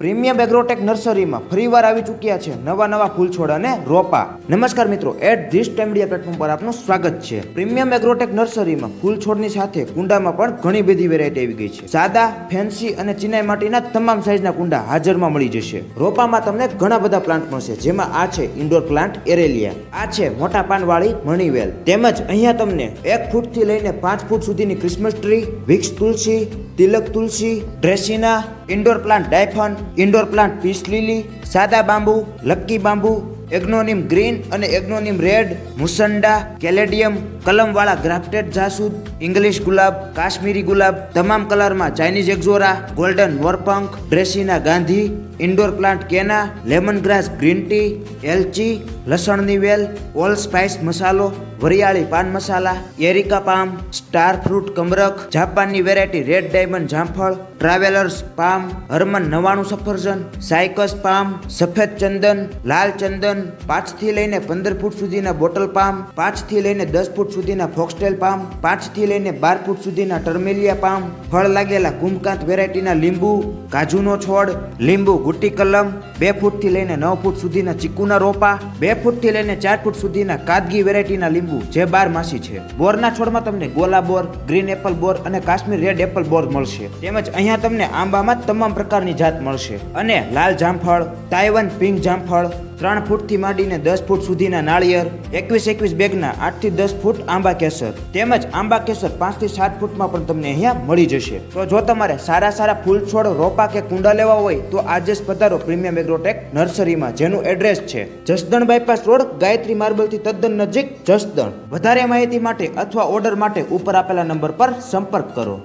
Premium Agrotech નર્સરીમાં ફરીવાર આવી ચૂક્યા છે નવા ફૂલ છોડ અને રોપા. નમસ્કાર મિત્રો, at this time media platform પર આપનું સ્વાગત છે. પ્રીમિયમ એગ્રોટેક નર્સરીમાં ફૂલ છોડની સાથે કુંડામાં પણ ઘણી બધી વેરાયટી આવી ગઈ છે. સાદા, ફેન્સી અને ચિનાઈ માટીના તમામ સાઈઝના કુંડા હાજરમાં મળી જશે. રોપામાં તમને ઘણા બધા પ્લાન્ટ મળશે, જેમાં આ છે ઇન્ડોર પ્લાન્ટ એરેલિયા, આ છે મોટા પાનવાળી મણીવેલ, તેમજ અહીંયા તમને 1 ફૂટથી લઈને 5 ફૂટ સુધીની ક્રિસમસ ટ્રી, વિક્સ તુલસી, તિલક તુલસી, ડ્રેસિના, ઇન્ડોર પ્લાન્ટ ડાયફન, ઇન્ડોર પ્લાન્ટ પીસ લીલી, સાદા બાંબુ, લક્કી બાંબુ, એગ્નોનિમ ગ્રીન અને એગ્નોનિમ રેડ, મુસંડા, કેલેડિયમ, કલમવાળા ગ્રાફ્ટેડ જાસૂદ, ઇંગ્લિશ ગુલાબ, કાશ્મીરી ગુલાબ, તમામ કલરમાં ચાઇનીઝ એક્ઝોરા, ગોલ્ડન મોરપંખ, dracaena Gandhi, indoor plant canna, lemon grass green tea, એલચી, લસણની વેલ, ઓલ સ્પાઇસ મસાલો, વરિયાળી પાન મસાલા, એરિકા પામ, સ્ટાર ફ્રૂટ કમરક, જાપાનની વેરાયટી રેડ ડાયમંડ જામફળ, ટ્રાવેલર્સ પામ, હરમન 99 સફરજન, સાયકસ પામ, સફેદ ચંદન, લાલ ચંદન, 5 થી લઈને 15 ફૂટ સુધીના બોટલ પામ, 5 થી લઈને 10 ફૂટ સુધીના ફોક્સટેલ પામ, 5 થી લઈને 12 ફૂટ સુધીના ટર્મેલિયા પામ, ફળ લાગેલા કુમકાંત વેરાયટીના લીંબુ, કાજુનો છોડ, લીંબુ ગુટ્ટી કલમ, 2 ફૂટ થી લઈને 9 ફૂટ સુધીના ચીકુના રોપા, 2 ફૂટ થી લઈને 4 ફૂટ સુધીના કાદગી વેરાયટીના લીંબુ જે 12 માસી છે. બોરના છોડમાં તમને ગોલા બોર, ગ્રીન એપલ બોર અને કાશ્મીર રેડ એપલ બોર મળશે. તેમજ અહીંયા તમને આંબામાં તમામ પ્રકારની જાત મળશે અને લાલ જામફળ, તાઇવાન પિંક જામફળ, 3 ફૂટથી માંડીને 10 ફૂટ સુધીના નાળિયેર, 21 બેગના 8 થી 10 ફૂટ આંબા કેસર, તેમજ આંબા કેસર 5 થી 7 ફૂટમાં પણ તમને અહીંયા મળી જશે. તો જો તમારે સારા ફૂલ છોડ, રોપા કે કુંડા લેવા હોય તો આજે જ પધારો પ્રીમિયમ એગ્રોટેક નર્સરીમાં, જેનું એડ્રેસ છે જસદણ બાયપાસ રોડ, ગાયત્રી માર્બલથી તદ્દન નજીક, જસદણ. વધારે માહિતી માટે અથવા ઓર્ડર માટે ઉપર આપેલા નંબર પર સંપર્ક કરો.